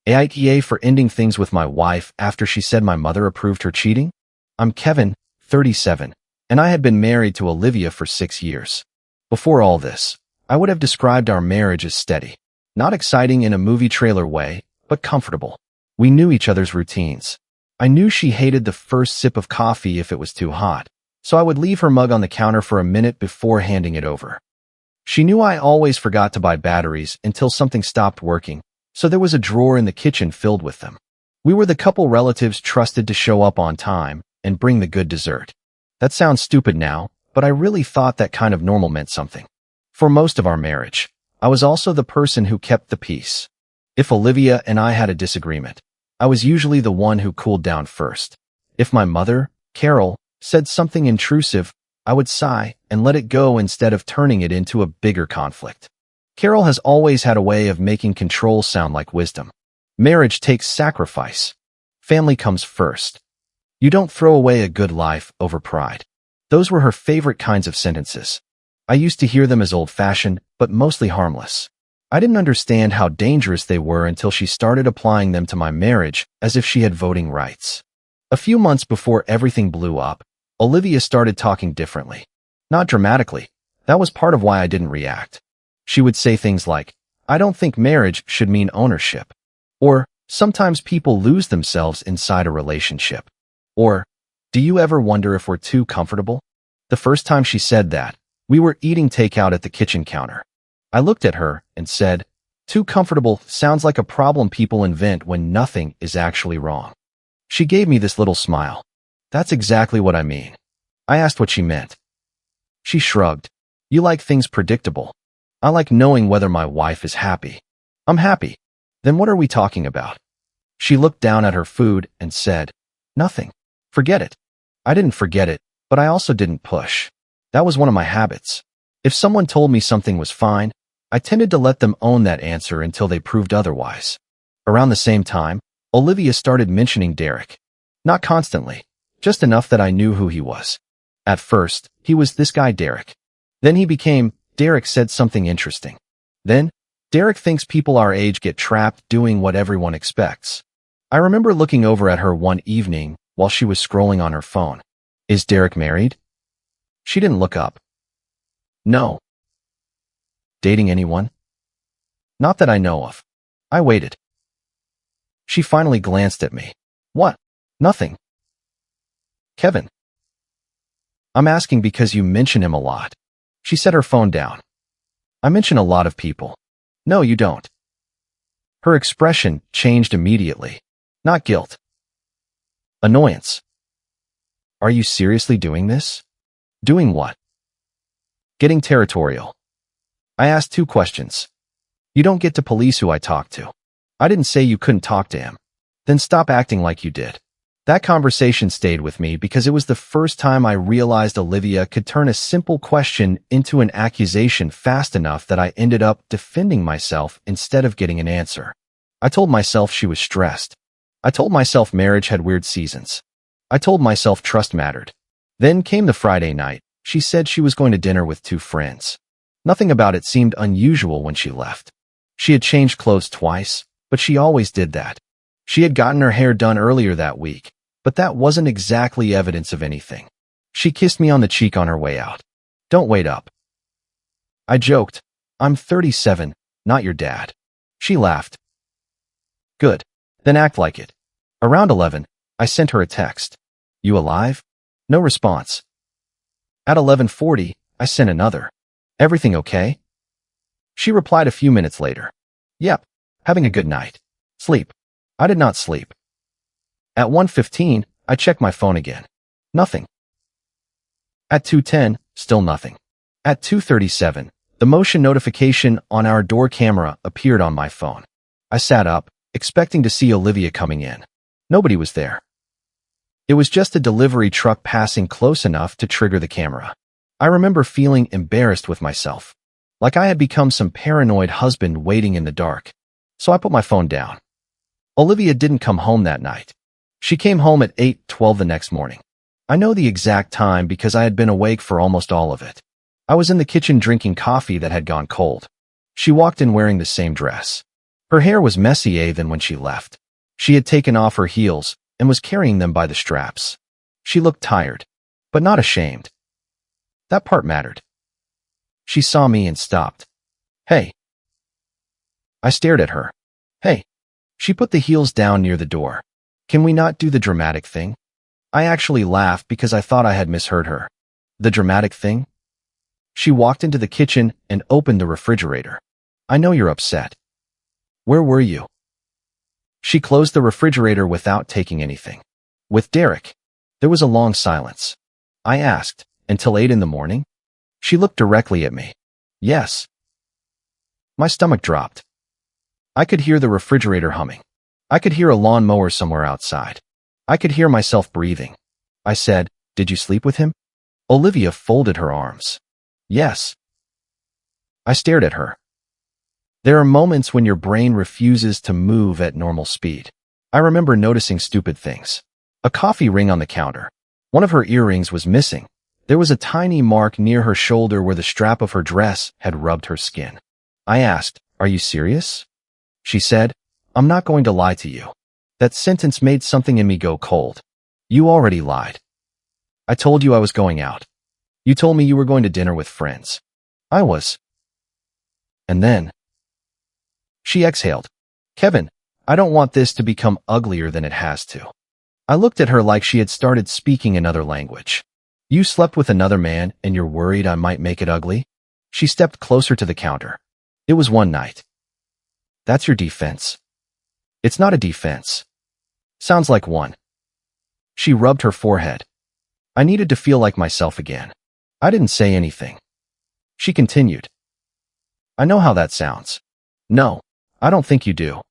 AITA for ending things with my wife after she said my mother approved her cheating? I'm Kevin, 37, and I had been married to Olivia for 6 years. Before all this, I would have described our marriage as steady. Not exciting in a movie trailer way, but comfortable. We knew each other's routines. I knew she hated the first sip of coffee if it was too hot, so I would leave her mug on the counter for a minute before handing it over. She knew I always forgot to buy batteries until something stopped working, so there was a drawer in the kitchen filled with them. We were the couple relatives trusted to show up on time and bring the good dessert. That sounds stupid now, but I really thought that kind of normal meant something. For most of our marriage, I was also the person who kept the peace. If Olivia and I had a disagreement, I was usually the one who cooled down first. If my mother, Carol, said something intrusive, I would sigh and let it go instead of turning it into a bigger conflict. Carol has always had a way of making control sound like wisdom. Marriage takes sacrifice. Family comes first. You don't throw away a good life over pride. Those were her favorite kinds of sentences. I used to hear them as old-fashioned, but mostly harmless. I didn't understand how dangerous they were until she started applying them to my marriage as if she had voting rights. A few months before everything blew up, Olivia started talking differently. Not dramatically. That was part of why I didn't react. She would say things like, "I don't think marriage should mean ownership." Or, "Sometimes people lose themselves inside a relationship." Or, "Do you ever wonder if we're too comfortable?" The first time she said that, we were eating takeout at the kitchen counter. I looked at her and said, "Too comfortable sounds like a problem people invent when nothing is actually wrong." She gave me this little smile. "That's exactly what I mean." I asked what she meant. She shrugged. "You like things predictable. I like knowing whether my wife is happy." "I'm happy." "Then what are we talking about?" She looked down at her food and said, "Nothing. Forget it." I didn't forget it, but I also didn't push. That was one of my habits. If someone told me something was fine, I tended to let them own that answer until they proved otherwise. Around the same time, Olivia started mentioning Derek. Not constantly, just enough that I knew who he was. At first, he was this guy Derek. Then he became, Derek said something interesting. Then, Derek thinks people our age get trapped doing what everyone expects. I remember looking over at her one evening while she was scrolling on her phone. "Is Derek married?" She didn't look up. "No." "Dating anyone?" "Not that I know of." I waited. She finally glanced at me. "What?" "Nothing." "Kevin." "I'm asking because you mention him a lot." She set her phone down. "I mention a lot of people." "No, you don't." Her expression changed immediately. Not guilt. Annoyance. "Are you seriously doing this?" "Doing what?" "Getting territorial." I asked 2 questions. "You don't get to police who I talk to." "I didn't say you couldn't talk to him." "Then stop acting like you did." That conversation stayed with me because it was the first time I realized Olivia could turn a simple question into an accusation fast enough that I ended up defending myself instead of getting an answer. I told myself she was stressed. I told myself marriage had weird seasons. I told myself trust mattered. Then came the Friday night. She said she was going to dinner with 2 friends. Nothing about it seemed unusual when she left. She had changed clothes twice, but she always did that. She had gotten her hair done earlier that week, but that wasn't exactly evidence of anything. She kissed me on the cheek on her way out. "Don't wait up." I joked, "I'm 37, not your dad." She laughed. "Good. Then act like it." Around 11, I sent her a text. "You alive?" No response. At 11:40, I sent another. "Everything okay?" She replied a few minutes later. "Yep. Having a good night. Sleep." I did not sleep. At 1:15, I checked my phone again. Nothing. At 2:10, still nothing. At 2:37, the motion notification on our door camera appeared on my phone. I sat up, expecting to see Olivia coming in. Nobody was there. It was just a delivery truck passing close enough to trigger the camera. I remember feeling embarrassed with myself, like I had become some paranoid husband waiting in the dark. So I put my phone down. Olivia didn't come home that night. She came home at 8:12 the next morning. I know the exact time because I had been awake for almost all of it. I was in the kitchen drinking coffee that had gone cold. She walked in wearing the same dress. Her hair was messier than when she left. She had taken off her heels and was carrying them by the straps. She looked tired, but not ashamed. That part mattered. She saw me and stopped. Hey. I stared at her. Hey. She put the heels down near the door. Can we not do the dramatic thing? I actually laughed because I thought I had misheard her. The dramatic thing? She walked into the kitchen and opened the refrigerator. I know you're upset. Where were you? She closed the refrigerator without taking anything. With Derek. There was a long silence. I asked, until 8 in the morning? She looked directly at me. Yes. My stomach dropped. I could hear the refrigerator humming. I could hear a lawnmower somewhere outside. I could hear myself breathing. I said, "Did you sleep with him?" Olivia folded her arms. Yes. I stared at her. There are moments when your brain refuses to move at normal speed. I remember noticing stupid things. A coffee ring on the counter. One of her earrings was missing. There was a tiny mark near her shoulder where the strap of her dress had rubbed her skin. I asked, "Are you serious?" She said, "I'm not going to lie to you." That sentence made something in me go cold. You already lied. I told you I was going out. You told me you were going to dinner with friends. I was. And then. She exhaled. Kevin, I don't want this to become uglier than it has to. I looked at her like she had started speaking another language. You slept with another man and you're worried I might make it ugly? She stepped closer to the counter. It was one night. That's your defense. It's not a defense. Sounds like one. She rubbed her forehead. I needed to feel like myself again. I didn't say anything. She continued. I know how that sounds. No, I don't think you do.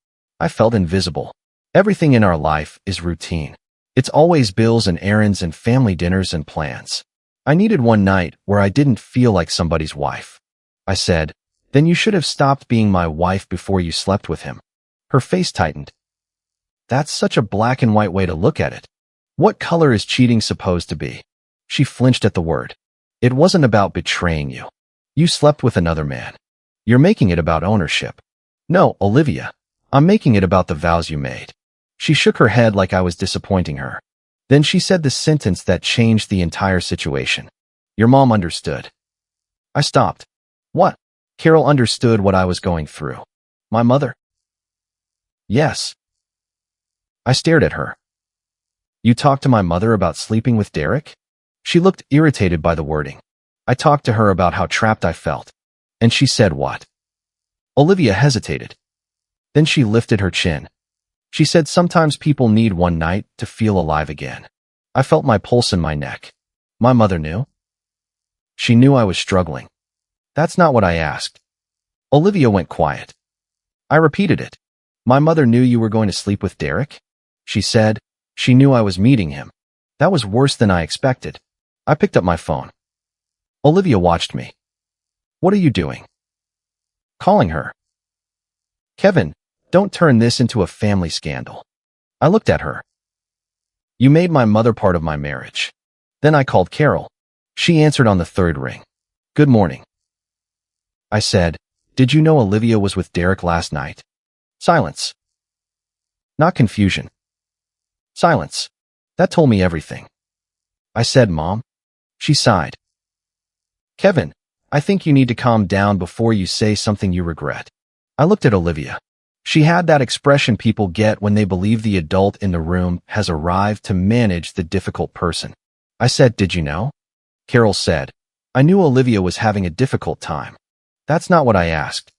I felt invisible. Everything in our life is routine. It's always bills and errands and family dinners and plans. I needed one night where I didn't feel like somebody's wife. I said, then you should have stopped being my wife before you slept with him. Her face tightened. That's such a black and white way to look at it. What color is cheating supposed to be? She flinched at the word. It wasn't about betraying you. You slept with another man. You're making it about ownership. No, Olivia, I'm making it about the vows you made. She shook her head like I was disappointing her. Then she said the sentence that changed the entire situation. Your mom understood. I stopped. What? Carol understood what I was going through. My mother? Yes. I stared at her. You talked to my mother about sleeping with Derek? She looked irritated by the wording. I talked to her about how trapped I felt. And she said what? Olivia hesitated. Then she lifted her chin. She said sometimes people need one night to feel alive again. I felt my pulse in my neck. My mother knew? She knew I was struggling. That's not what I asked. Olivia went quiet. I repeated it. My mother knew you were going to sleep with Derek? She said. She knew I was meeting him. That was worse than I expected. I picked up my phone. Olivia watched me. What are you doing? Calling her. Kevin, don't turn this into a family scandal. I looked at her. You made my mother part of my marriage. Then I called Carol. She answered on the third ring. Good morning. I said, did you know Olivia was with Derek last night? Silence. Not confusion. Silence. That told me everything. I said, Mom. She sighed. Kevin, I think you need to calm down before you say something you regret. I looked at Olivia. She had that expression people get when they believe the adult in the room has arrived to manage the difficult person. I said, did you know? Carol said, I knew Olivia was having a difficult time. That's not what I asked.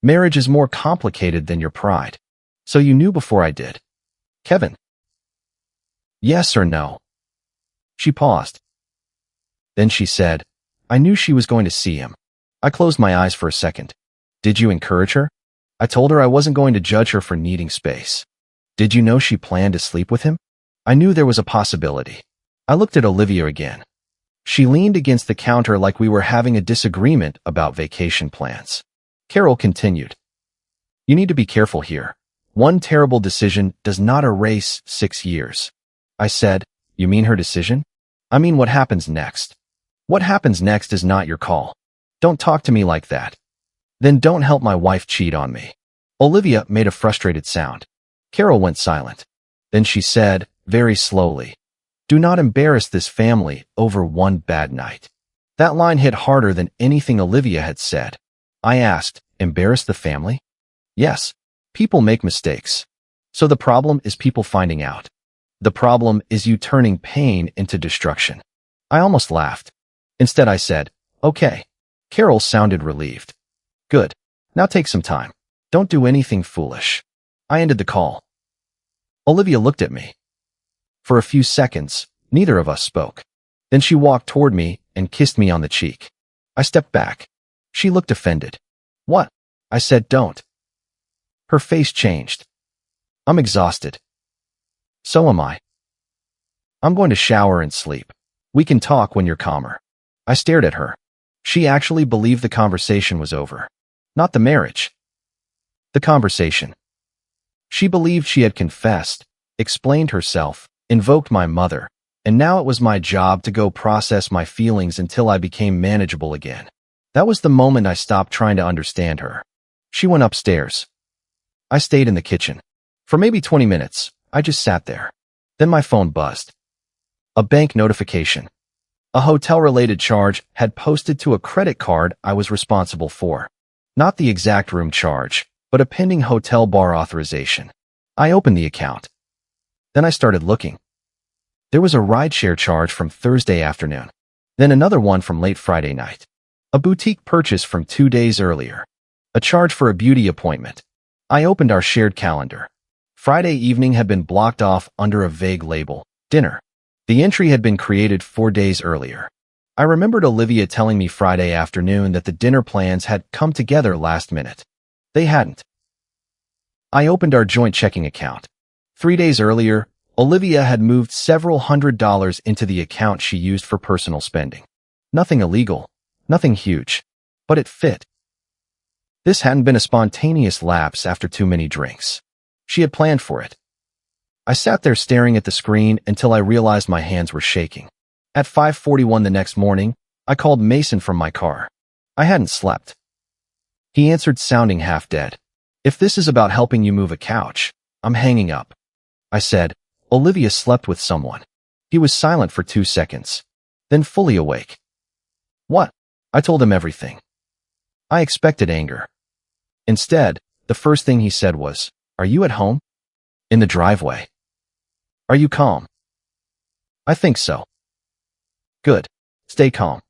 Marriage is more complicated than your pride. So you knew before I did. Kevin. Yes or no? She paused. Then she said, I knew she was going to see him. I closed my eyes for a second. Did you encourage her? I told her I wasn't going to judge her for needing space. Did you know she planned to sleep with him? I knew there was a possibility. I looked at Olivia again. She leaned against the counter like we were having a disagreement about vacation plans. Carol continued. You need to be careful here. One terrible decision does not erase 6 years. I said, you mean her decision? I mean what happens next. What happens next is not your call. Don't talk to me like that. Then don't help my wife cheat on me. Olivia made a frustrated sound. Carol went silent. Then she said, very slowly, "Do not embarrass this family over one bad night." That line hit harder than anything Olivia had said. I asked, "Embarrass the family?" "Yes. People make mistakes. So the problem is people finding out. The problem is you turning pain into destruction." I almost laughed. Instead I said, "Okay." Carol sounded relieved. "Good. Now take some time. Don't do anything foolish." I ended the call. Olivia looked at me. For a few seconds, neither of us spoke. Then she walked toward me and kissed me on the cheek. I stepped back. She looked offended. "What?" I said, "Don't." Her face changed. "I'm exhausted." "So am I. I'm going to shower and sleep. We can talk when you're calmer." I stared at her. She actually believed the conversation was over. Not the marriage. The conversation. She believed she had confessed, explained herself, invoked my mother, and now it was my job to go process my feelings until I became manageable again. That was the moment I stopped trying to understand her. She went upstairs. I stayed in the kitchen. For maybe 20 minutes, I just sat there. Then my phone buzzed. A bank notification. A hotel-related charge had posted to a credit card I was responsible for. Not the exact room charge, but a pending hotel bar authorization. I opened the account. Then I started looking. There was a rideshare charge from Thursday afternoon. Then another one from late Friday night. A boutique purchase from 2 days earlier. A charge for a beauty appointment. I opened our shared calendar. Friday evening had been blocked off under a vague label, dinner. The entry had been created 4 days earlier. I remembered Olivia telling me Friday afternoon that the dinner plans had come together last minute. They hadn't. I opened our joint checking account. 3 days earlier, Olivia had moved several $100s into the account she used for personal spending. Nothing illegal, nothing huge, but it fit. This hadn't been a spontaneous lapse after too many drinks. She had planned for it. I sat there staring at the screen until I realized my hands were shaking. At 5:41 the next morning, I called Mason from my car. I hadn't slept. He answered sounding half dead. "If this is about helping you move a couch, I'm hanging up." I said, "Olivia slept with someone." He was silent for 2 seconds, then fully awake. "What?" I told him everything. I expected anger. Instead, the first thing he said was, "Are you at home?" "In the driveway." "Are you calm?" "I think so." "Good. Stay calm."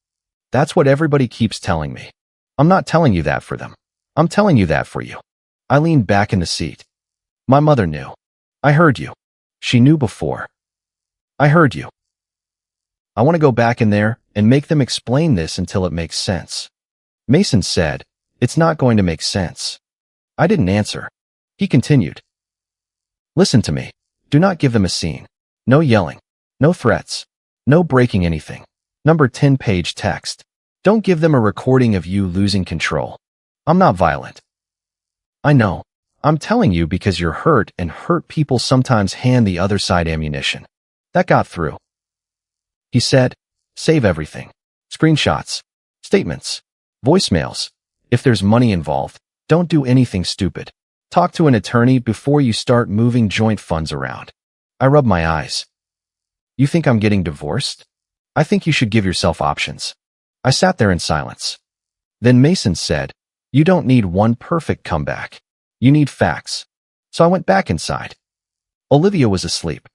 That's what everybody keeps telling me. I'm not telling you that for them. I'm telling you that for you. I leaned back in the seat. My mother knew. I heard you. She knew before. I heard you. I want to go back in there and make them explain this until it makes sense. Mason said, "It's not going to make sense." I didn't answer. He continued. "Listen to me. Do not give them a scene. No yelling. No threats. No breaking anything. Number 10-page text. Don't give them a recording of you losing control. I'm not violent." "I know. I'm telling you because you're hurt, and hurt people sometimes hand the other side ammunition." That got through. He said, "Save everything. Screenshots. Statements. Voicemails. If there's money involved, don't do anything stupid. Talk to an attorney before you start moving joint funds around." I rubbed my eyes. "You think I'm getting divorced? I think you should give yourself options." I sat there in silence. Then Mason said, "You don't need one perfect comeback. You need facts." So I went back inside. Olivia was asleep.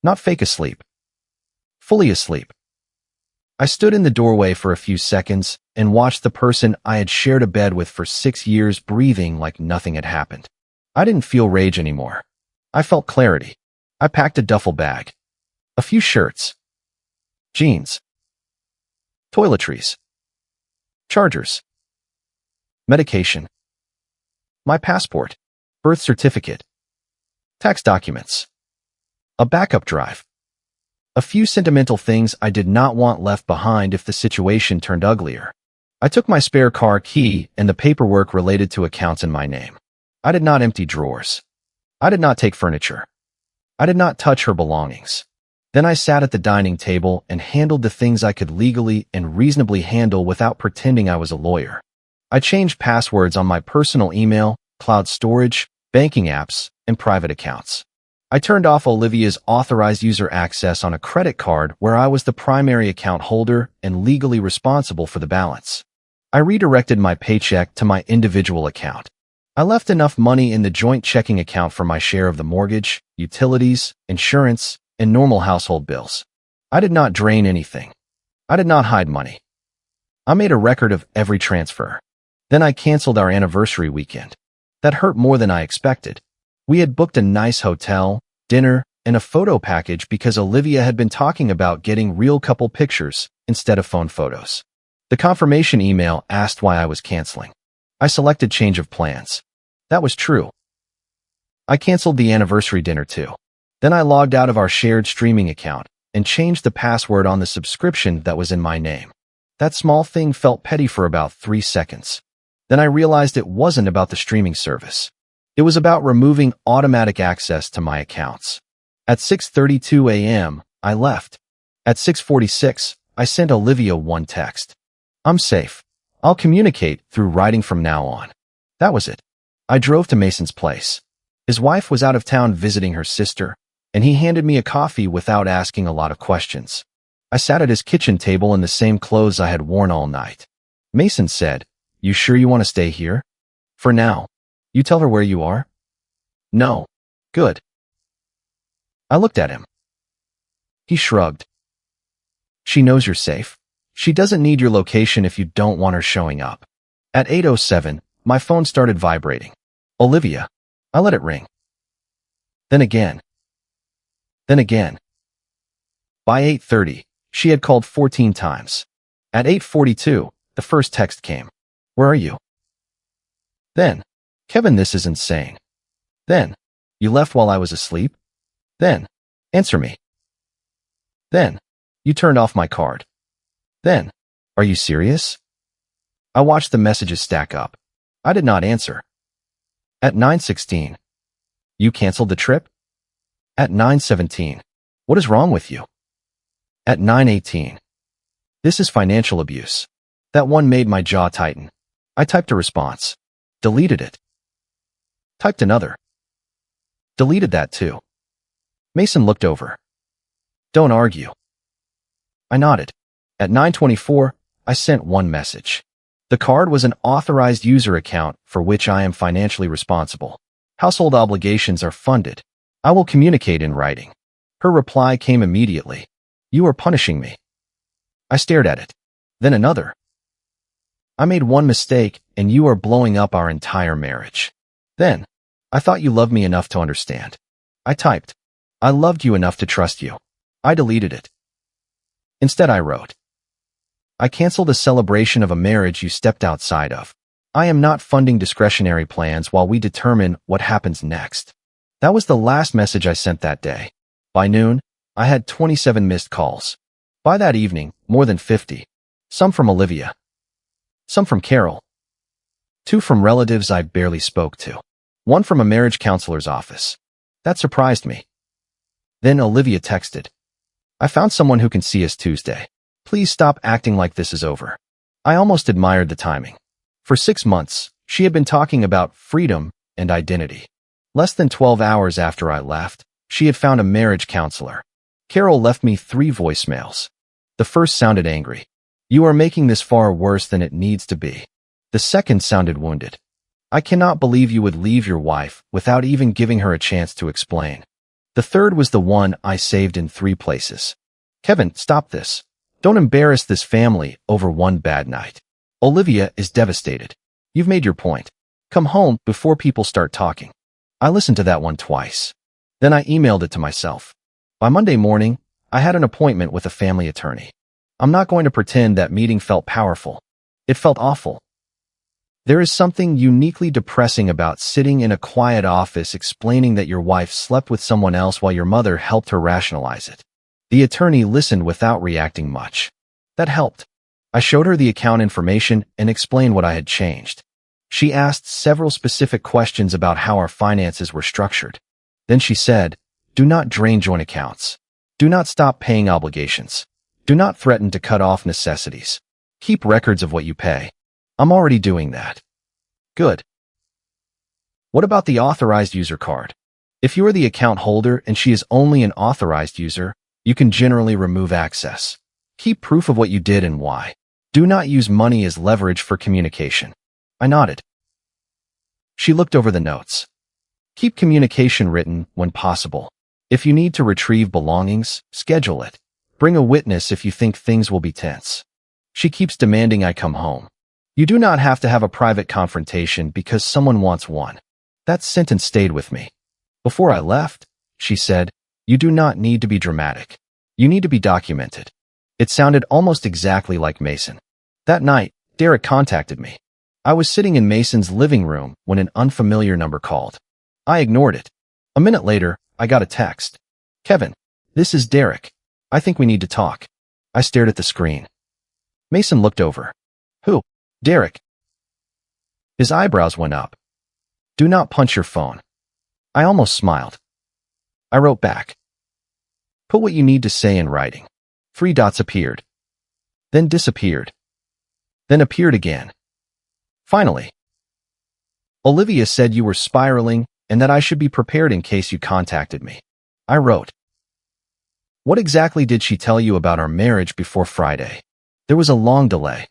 Not fake asleep. Fully asleep. I stood in the doorway for a few seconds and watched the person I had shared a bed with for 6 years breathing like nothing had happened. I didn't feel rage anymore. I felt clarity. I packed a duffel bag. A few shirts. Jeans. Toiletries. Chargers. Medication. My passport. Birth certificate. Tax documents. A backup drive. A few sentimental things I did not want left behind if the situation turned uglier. I took my spare car key and the paperwork related to accounts in my name. I did not empty drawers. I did not take furniture. I did not touch her belongings. Then I sat at the dining table and handled the things I could legally and reasonably handle without pretending I was a lawyer. I changed passwords on my personal email cloud storage, banking apps, and private accounts. I turned off Olivia's authorized user access on a credit card where I was the primary account holder and legally responsible for the balance. I redirected my paycheck to my individual account. I left enough money in the joint checking account for my share of the mortgage, utilities, insurance, and normal household bills. I did not drain anything. I did not hide money. I made a record of every transfer. Then I canceled our anniversary weekend. That hurt more than I expected. We had booked a nice hotel, dinner, and a photo package because Olivia had been talking about getting real couple pictures instead of phone photos. The confirmation email asked why I was canceling. I selected change of plans. That was true. I canceled the anniversary dinner too. Then I logged out of our shared streaming account and changed the password on the subscription that was in my name. That small thing felt petty for about 3 seconds. Then I realized it wasn't about the streaming service. It was about removing automatic access to my accounts. At 6:32 a.m., I left. At 6:46, I sent Olivia one text. I'm safe. I'll communicate through writing from now on. That was it. I drove to Mason's place. His wife was out of town visiting her sister, and he handed me a coffee without asking a lot of questions. I sat at his kitchen table in the same clothes I had worn all night. Mason said, "You sure you want to stay here? For now. You tell her where you are?" "No." "Good." I looked at him. He shrugged. "She knows you're safe. She doesn't need your location if you don't want her showing up." At 8:07, my phone started vibrating. Olivia. I let it ring. Then again. Then again. By 8:30, she had called 14 times. At 8:42, the first text came. "Where are you?" Then, "Kevin, this is insane." Then, "You left while I was asleep?" Then, "Answer me." Then, "You turned off my card." Then, "Are you serious?" I watched the messages stack up. I did not answer. At 9:16, "You canceled the trip?" At 9:17, "What is wrong with you?" At 9:18, "This is financial abuse." That one made my jaw tighten. I typed a response. Deleted it. Typed another. Deleted that too. Mason looked over. "Don't argue." I nodded. At 9:24, I sent one message. The card was an authorized user account for which I am financially responsible. Household obligations are funded. I will communicate in writing. Her reply came immediately. "You are punishing me." I stared at it. Then another. "I made one mistake and you are blowing up our entire marriage." Then, "I thought you loved me enough to understand." I typed, "I loved you enough to trust you." I deleted it. Instead I wrote, "I canceled a celebration of a marriage you stepped outside of. I am not funding discretionary plans while we determine what happens next." That was the last message I sent that day. By noon, I had 27 missed calls. By that evening, more than 50. Some from Olivia. Some from Carol. 2 from relatives I barely spoke to. 1 from a marriage counselor's office. That surprised me. Then Olivia texted, "I found someone who can see us Tuesday. Please stop acting like this is over." I almost admired the timing. For 6 months, she had been talking about freedom and identity. Less than 12 hours after I left, she had found a marriage counselor. Carol left me 3 voicemails. The first sounded angry. "You are making this far worse than it needs to be." The second sounded wounded. "I cannot believe you would leave your wife without even giving her a chance to explain." The third was the one I saved in 3 places. "Kevin, stop this. Don't embarrass this family over one bad night. Olivia is devastated. You've made your point. Come home before people start talking." I listened to that one twice. Then I emailed it to myself. By Monday morning, I had an appointment with a family attorney. I'm not going to pretend that meeting felt powerful. It felt awful. There is something uniquely depressing about sitting in a quiet office explaining that your wife slept with someone else while your mother helped her rationalize it. The attorney listened without reacting much. That helped. I showed her the account information and explained what I had changed. She asked several specific questions about how our finances were structured. Then she said, "Do not drain joint accounts. Do not stop paying obligations. Do not threaten to cut off necessities. Keep records of what you pay." I'm already doing that. Good. What about the authorized user card? If you are the account holder and she is only an authorized user, you can generally remove access. Keep proof of what you did and why. Do not use money as leverage for communication. I nodded. She looked over the notes. Keep communication written when possible. If you need to retrieve belongings, schedule it. Bring a witness if you think things will be tense. She keeps demanding I come home. You do not have to have a private confrontation because someone wants one. That sentence stayed with me. Before I left, she said, you do not need to be dramatic. You need to be documented. It sounded almost exactly like Mason. That night, Derek contacted me. I was sitting in Mason's living room when an unfamiliar number called. I ignored it. A minute later, I got a text. Kevin, this is Derek. I think we need to talk. I stared at the screen. Mason looked over. Who? Derek. His eyebrows went up. Do not punch your phone. I almost smiled. I wrote back. Put what you need to say in writing. 3 dots appeared. Then disappeared. Then appeared again. Finally. Olivia said you were spiraling and that I should be prepared in case you contacted me. I wrote. What exactly did she tell you about our marriage before Friday? There was a long delay.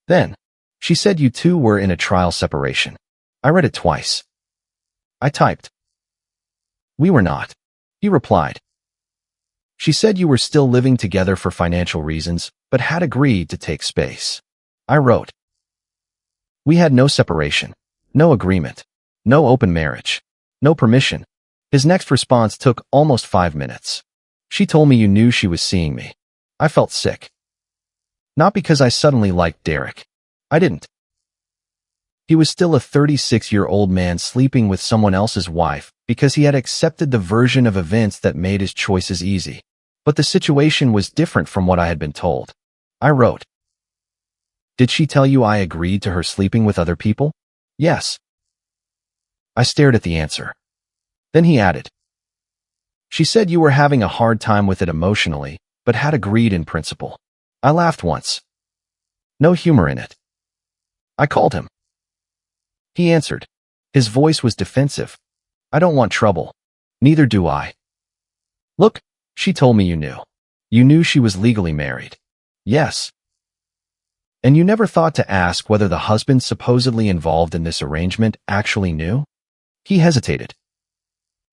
Then, she said you two were in a trial separation. I read it twice. I typed. We were not. He replied. She said you were still living together for financial reasons, but had agreed to take space. I wrote. We had no separation, no agreement, no open marriage, no permission. His next response took almost 5 minutes. She told me you knew she was seeing me. I felt sick. Not because I suddenly liked Derek. I didn't. He was still a 36-year-old man sleeping with someone else's wife because he had accepted the version of events that made his choices easy. But the situation was different from what I had been told. I wrote. Did she tell you I agreed to her sleeping with other people? Yes. I stared at the answer. Then he added. She said you were having a hard time with it emotionally, but had agreed in principle. I laughed once. No humor in it. I called him. He answered. His voice was defensive. I don't want trouble. Neither do I. Look, she told me you knew. You knew she was legally married. Yes. And you never thought to ask whether the husband supposedly involved in this arrangement actually knew? He hesitated.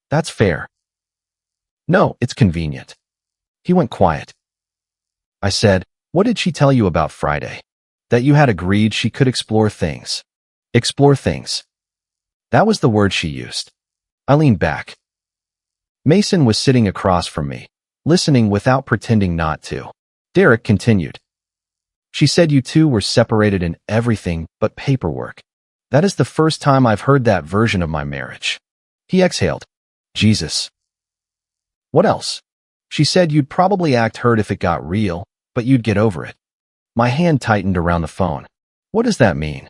That's fair. No, it's convenient. He went quiet. I said, what did she tell you about Friday? That you had agreed she could explore things. Explore things. That was the word she used. I leaned back. Mason was sitting across from me, listening without pretending not to. Derek continued. She said you two were separated in everything but paperwork. That is the first time I've heard that version of my marriage. He exhaled. Jesus. What else? She said you'd probably act hurt if it got real, but you'd get over it. My hand tightened around the phone. What does that mean?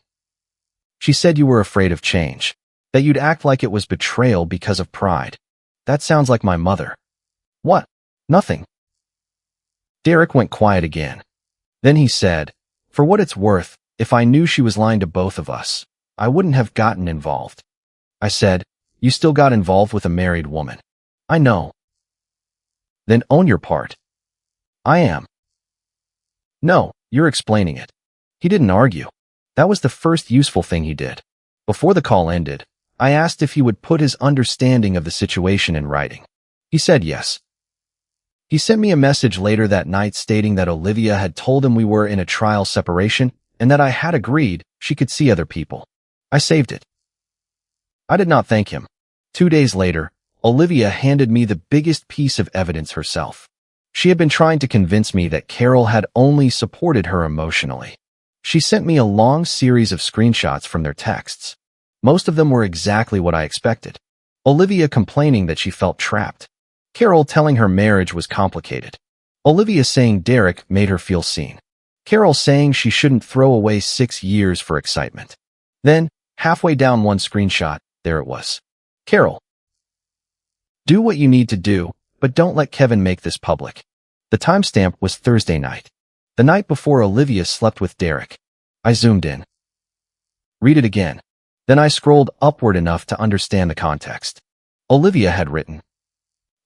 She said you were afraid of change, that you'd act like it was betrayal because of pride. That sounds like my mother. What? Nothing. Derek went quiet again. Then he said, for what it's worth, if I knew she was lying to both of us, I wouldn't have gotten involved. I said, you still got involved with a married woman. I know. Then own your part. I am. No, you're explaining it. He didn't argue. That was the first useful thing he did. Before the call ended, I asked if he would put his understanding of the situation in writing. He said yes. He sent me a message later that night stating that Olivia had told him we were in a trial separation and that I had agreed she could see other people. I saved it. I did not thank him. 2 days later, Olivia handed me the biggest piece of evidence herself. She had been trying to convince me that Carol had only supported her emotionally. She sent me a long series of screenshots from their texts. Most of them were exactly what I expected. Olivia complaining that she felt trapped. Carol telling her marriage was complicated. Olivia saying Derek made her feel seen. Carol saying she shouldn't throw away 6 years for excitement. Then, halfway down one screenshot, there it was. Carol. Do what you need to do, but don't let Kevin make this public. The timestamp was Thursday night. The night before Olivia slept with Derek. I zoomed in. Read it again. Then I scrolled upward enough to understand the context. Olivia had written,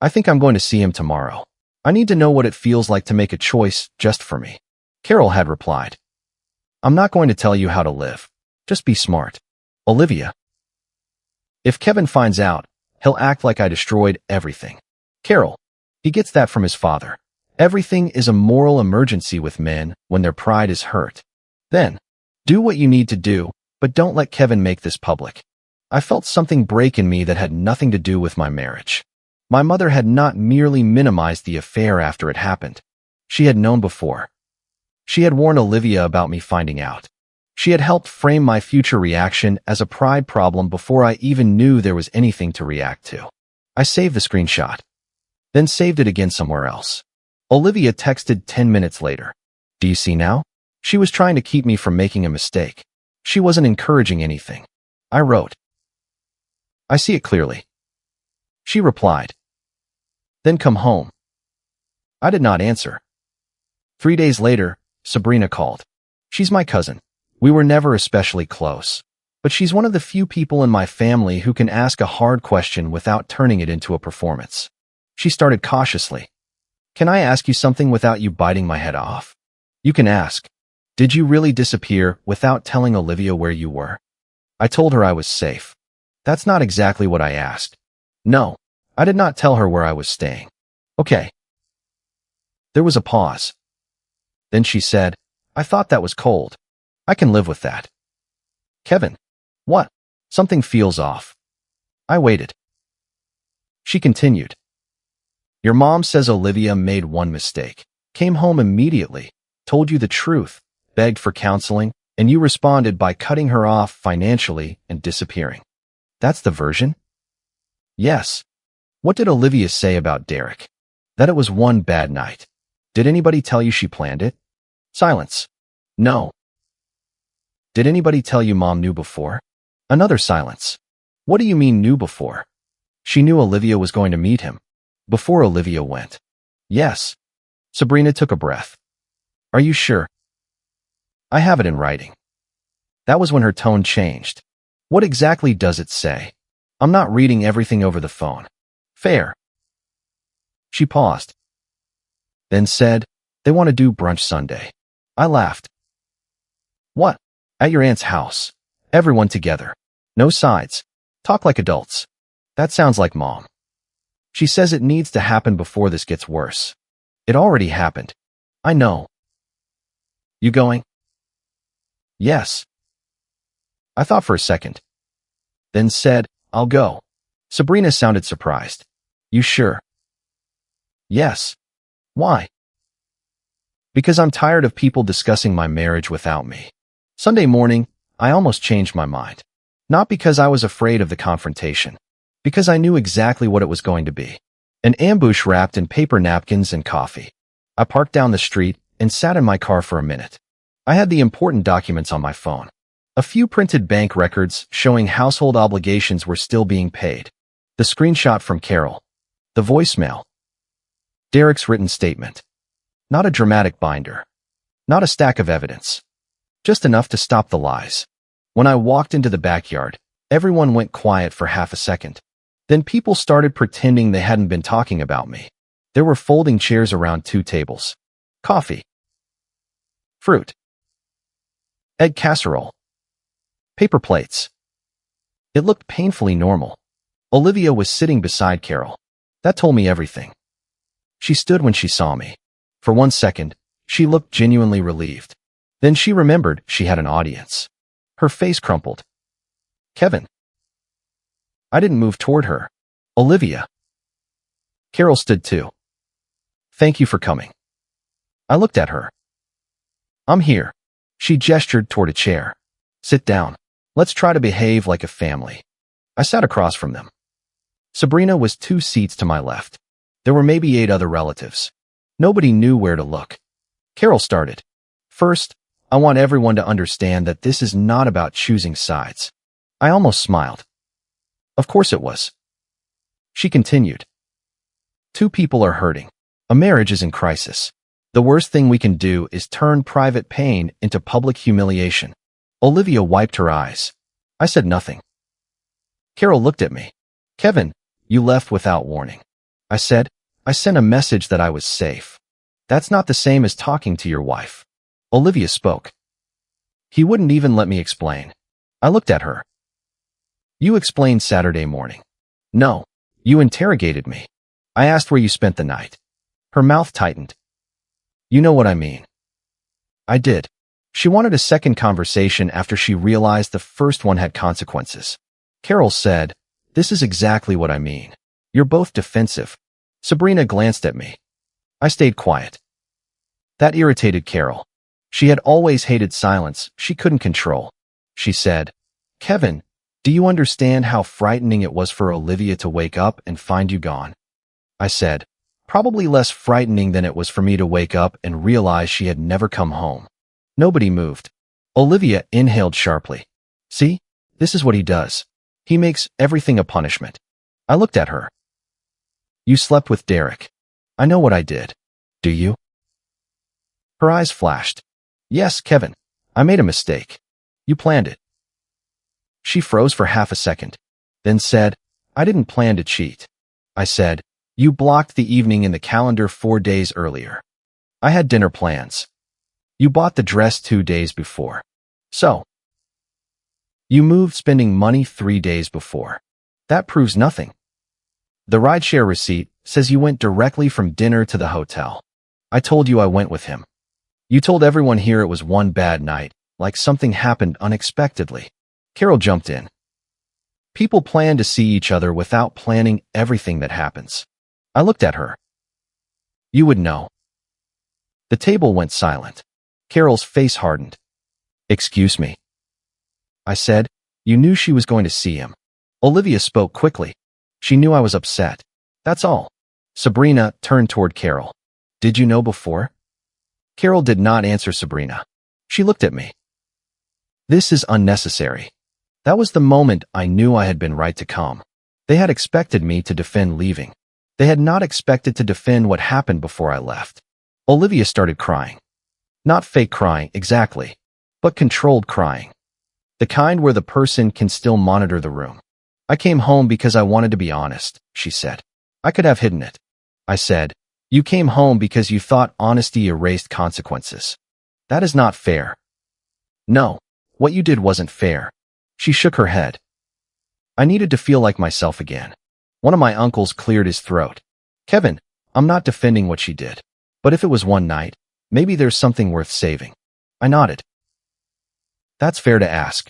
"I think I'm going to see him tomorrow. I need to know what it feels like to make a choice just for me." Carol had replied, "I'm not going to tell you how to live. Just be smart." Olivia, "If Kevin finds out, he'll act like I destroyed everything." Carol, "He gets that from his father. Everything is a moral emergency with men when their pride is hurt. Then, do what you need to do, but don't let Kevin make this public." I felt something break in me that had nothing to do with my marriage. My mother had not merely minimized the affair after it happened. She had known before. She had warned Olivia about me finding out. She had helped frame my future reaction as a pride problem before I even knew there was anything to react to. I saved the screenshot, then saved it again somewhere else. Olivia texted 10 minutes later. "Do you see now?" She was trying to keep me from making a mistake. She wasn't encouraging anything. I wrote, "I see it clearly." She replied, "Then come home." I did not answer. 3 days later, Sabrina called. She's my cousin. We were never especially close, but she's one of the few people in my family who can ask a hard question without turning it into a performance. She started cautiously. "Can I ask you something without you biting my head off?" "You can ask. Did you really disappear without telling Olivia where you were?" I told her I was safe. "That's not exactly what I asked." "No, I did not tell her where I was staying." "Okay." There was a pause. Then she said, "I thought that was cold. I can live with that." "Kevin." "What?" "Something feels off." I waited. She continued, "Your mom says Olivia made one mistake, came home immediately, told you the truth, begged for counseling, and you responded by cutting her off financially and disappearing." "That's the version?" "Yes." "What did Olivia say about Derek?" "That it was one bad night." "Did anybody tell you she planned it?" Silence. "No." "Did anybody tell you mom knew before?" Another silence. "What do you mean knew before?" "She knew Olivia was going to meet him. Before Olivia went." "Yes." Sabrina took a breath. "Are you sure?" "I have it in writing." That was when her tone changed. "What exactly does it say?" "I'm not reading everything over the phone." "Fair." She paused, then said, "They want to do brunch Sunday." I laughed. "What?" "At your aunt's house. Everyone together. No sides. Talk like adults." "That sounds like mom." "She says it needs to happen before this gets worse." "It already happened." "I know." "You going?" "Yes." I thought for a second, then said, "I'll go." Sabrina sounded surprised. "You sure?" "Yes." "Why?" "Because I'm tired of people discussing my marriage without me." Sunday morning, I almost changed my mind. Not because I was afraid of the confrontation, because I knew exactly what it was going to be. An ambush wrapped in paper napkins and coffee. I parked down the street and sat in my car for a minute. I had the important documents on my phone. A few printed bank records showing household obligations were still being paid. The screenshot from Carol. The voicemail. Derek's written statement. Not a dramatic binder. Not a stack of evidence. Just enough to stop the lies. When I walked into the backyard, everyone went quiet for half a second. Then people started pretending they hadn't been talking about me. There were folding chairs around 2 tables. Coffee. Fruit. Egg casserole. Paper plates. It looked painfully normal. Olivia was sitting beside Carol. That told me everything. She stood when she saw me. For 1 second, she looked genuinely relieved. Then she remembered she had an audience. Her face crumpled. "Kevin." I didn't move toward her. "Olivia." Carol stood too. "Thank you for coming." I looked at her. "I'm here." She gestured toward a chair. "Sit down. Let's try to behave like a family." I sat across from them. Sabrina was 2 seats to my left. There were maybe 8 other relatives. Nobody knew where to look. Carol started. "First, I want everyone to understand that this is not about choosing sides." I almost smiled. Of course it was. She continued. 2 people are hurting. A marriage is in crisis. The worst thing we can do is turn private pain into public humiliation. Olivia wiped her eyes. I said nothing. Carol looked at me. Kevin, you left without warning. I said, I sent a message that I was safe. That's not the same as talking to your wife. Olivia spoke. He wouldn't even let me explain. I looked at her. You explained Saturday morning. No, you interrogated me. I asked where you spent the night. Her mouth tightened. You know what I mean. I did. She wanted a second conversation after she realized the first one had consequences. Carol said, this is exactly what I mean. You're both defensive. Sabrina glanced at me. I stayed quiet. That irritated Carol. She had always hated silence she couldn't control. She said, Kevin, do you understand how frightening it was for Olivia to wake up and find you gone? I said, probably less frightening than it was for me to wake up and realize she had never come home. Nobody moved. Olivia inhaled sharply. See, this is what he does. He makes everything a punishment. I looked at her. You slept with Derek. I know what I did. Do you? Her eyes flashed. Yes, Kevin. I made a mistake. You planned it. She froze for half a second, then said, I didn't plan to cheat. I said, you blocked the evening in the calendar 4 days earlier. I had dinner plans. You bought the dress 2 days before. So, you moved spending money 3 days before. That proves nothing. The rideshare receipt says you went directly from dinner to the hotel. I told you I went with him. You told everyone here it was one bad night, like something happened unexpectedly. Carol jumped in. People plan to see each other without planning everything that happens. I looked at her. You would know. The table went silent. Carol's face hardened. Excuse me. I said, you knew she was going to see him. Olivia spoke quickly. She knew I was upset. That's all. Sabrina turned toward Carol. Did you know before? Carol did not answer Sabrina. She looked at me. This is unnecessary. That was the moment I knew I had been right to come. They had expected me to defend leaving. They had not expected to defend what happened before I left. Olivia started crying. Not fake crying, exactly, but controlled crying. The kind where the person can still monitor the room. I came home because I wanted to be honest, she said. I could have hidden it. I said, you came home because you thought honesty erased consequences. That is not fair. No, what you did wasn't fair. She shook her head. I needed to feel like myself again. One of my uncles cleared his throat. Kevin, I'm not defending what she did. But if it was one night, maybe there's something worth saving. I nodded. That's fair to ask.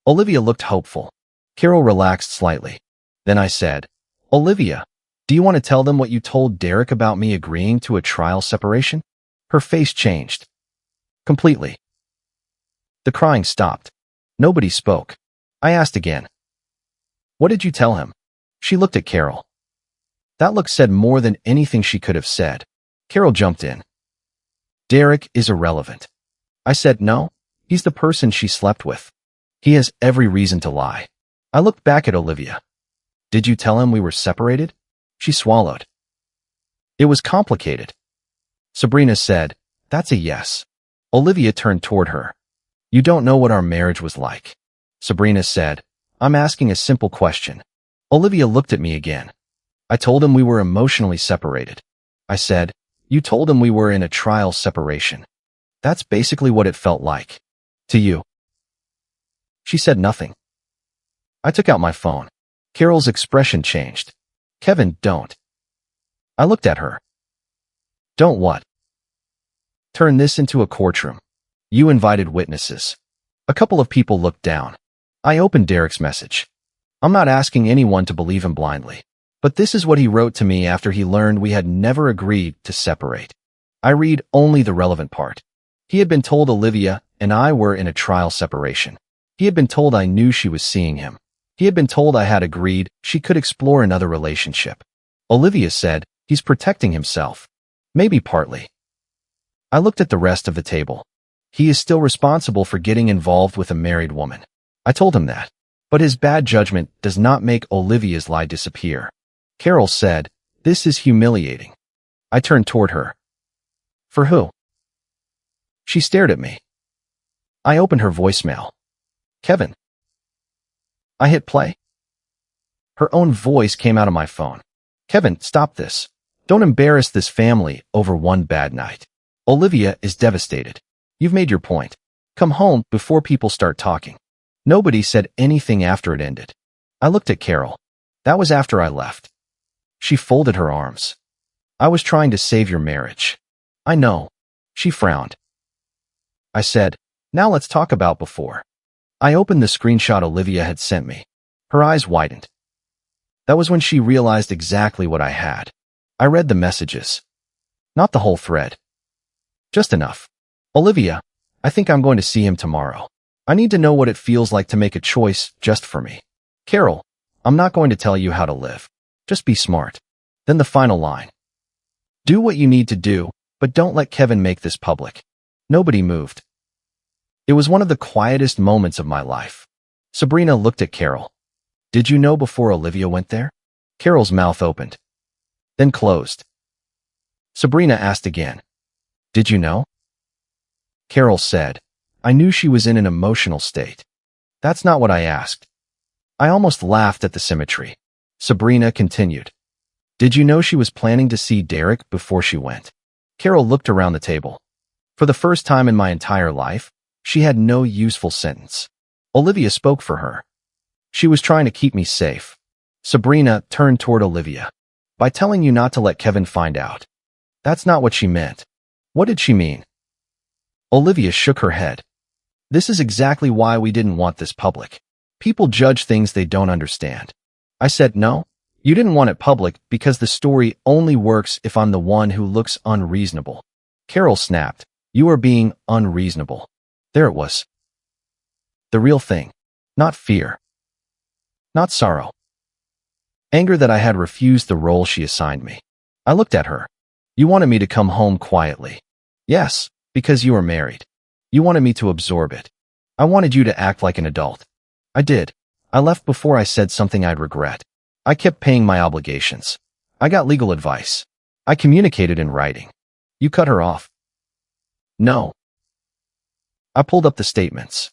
Olivia looked hopeful. Carol relaxed slightly. Then I said, Olivia, do you want to tell them what you told Derek about me agreeing to a trial separation? Her face changed. Completely. The crying stopped. Nobody spoke. I asked again. What did you tell him? She looked at Carol. That look said more than anything she could have said. Carol jumped in. Derek is irrelevant. I said no. He's the person she slept with. He has every reason to lie. I looked back at Olivia. Did you tell him we were separated? She swallowed. It was complicated. Sabrina said, that's a yes. Olivia turned toward her. You don't know what our marriage was like. Sabrina said, I'm asking a simple question. Olivia looked at me again. I told him we were emotionally separated. I said, you told him we were in a trial separation. That's basically what it felt like. To you. She said nothing. I took out my phone. Carol's expression changed. Kevin, don't. I looked at her. Don't what? Turn this into a courtroom. You invited witnesses. A couple of people looked down. I opened Derek's message. I'm not asking anyone to believe him blindly. But this is what he wrote to me after he learned we had never agreed to separate. I read only the relevant part. He had been told Olivia and I were in a trial separation. He had been told I knew she was seeing him. He had been told I had agreed she could explore another relationship. Olivia said he's protecting himself. Maybe partly. I looked at the rest of the table. He is still responsible for getting involved with a married woman. I told him that. But his bad judgment does not make Olivia's lie disappear. Carol said, this is humiliating. I turned toward her. For who? She stared at me. I opened her voicemail. Kevin. I hit play. Her own voice came out of my phone. Kevin, stop this. Don't embarrass this family over one bad night. Olivia is devastated. You've made your point. Come home before people start talking. Nobody said anything after it ended. I looked at Carol. That was after I left. She folded her arms. I was trying to save your marriage. I know. She frowned. I said, now let's talk about before. I opened the screenshot Olivia had sent me. Her eyes widened. That was when she realized exactly what I had. I read the messages. Not the whole thread. Just enough. Olivia, I think I'm going to see him tomorrow. I need to know what it feels like to make a choice just for me. Carol, I'm not going to tell you how to live. Just be smart. Then the final line. Do what you need to do, but don't let Kevin make this public. Nobody moved. It was one of the quietest moments of my life. Sabrina looked at Carol. Did you know before Olivia went there? Carol's mouth opened, then closed. Sabrina asked again. Did you know? Carol said, I knew she was in an emotional state. That's not what I asked. I almost laughed at the symmetry. Sabrina continued. Did you know she was planning to see Derek before she went? Carol looked around the table. For the first time in my entire life, she had no useful sentence. Olivia spoke for her. She was trying to keep me safe. Sabrina turned toward Olivia. By telling you not to let Kevin find out. That's not what she meant. What did she mean? Olivia shook her head. This is exactly why we didn't want this public. People judge things they don't understand. I said, no, you didn't want it public because the story only works if I'm the one who looks unreasonable. Carol snapped. You are being unreasonable. There it was. The real thing. Not fear. Not sorrow. Anger that I had refused the role she assigned me. I looked at her. You wanted me to come home quietly. Yes, because you were married. You wanted me to absorb it. I wanted you to act like an adult. I did. I left before I said something I'd regret. I kept paying my obligations. I got legal advice. I communicated in writing. You cut her off. No. I pulled up the statements.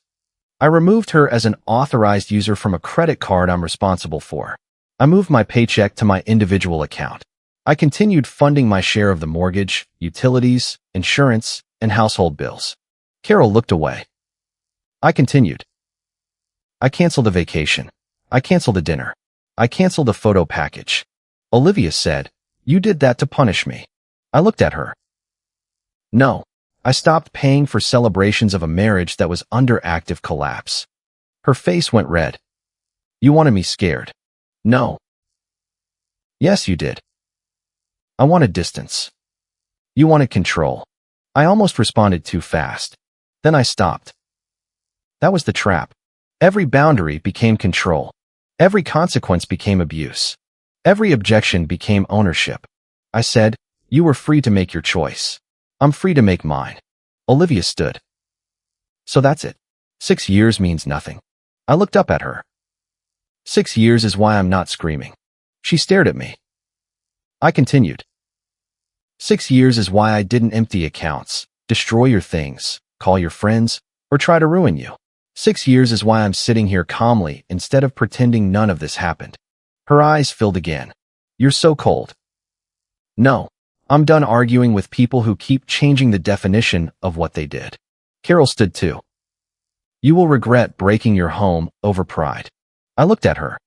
I removed her as an authorized user from a credit card I'm responsible for. I moved my paycheck to my individual account. I continued funding my share of the mortgage, utilities, insurance, and household bills. Carol looked away. I continued. I canceled a vacation. I canceled a dinner. I canceled a photo package. Olivia said, you did that to punish me. I looked at her. No, I stopped paying for celebrations of a marriage that was under active collapse. Her face went red. You wanted me scared. No. Yes, you did. I wanted distance. You wanted control. I almost responded too fast. Then I stopped. That was the trap. Every boundary became control. Every consequence became abuse. Every objection became ownership. I said, you were free to make your choice. I'm free to make mine. Olivia stood. So that's it. 6 years means nothing. I looked up at her. 6 years is why I'm not screaming. She stared at me. I continued. 6 years is why I didn't empty accounts, destroy your things, call your friends, or try to ruin you. 6 years is why I'm sitting here calmly instead of pretending none of this happened. Her eyes filled again. You're so cold. No, I'm done arguing with people who keep changing the definition of what they did. Carol stood too. You will regret breaking your home over pride. I looked at her.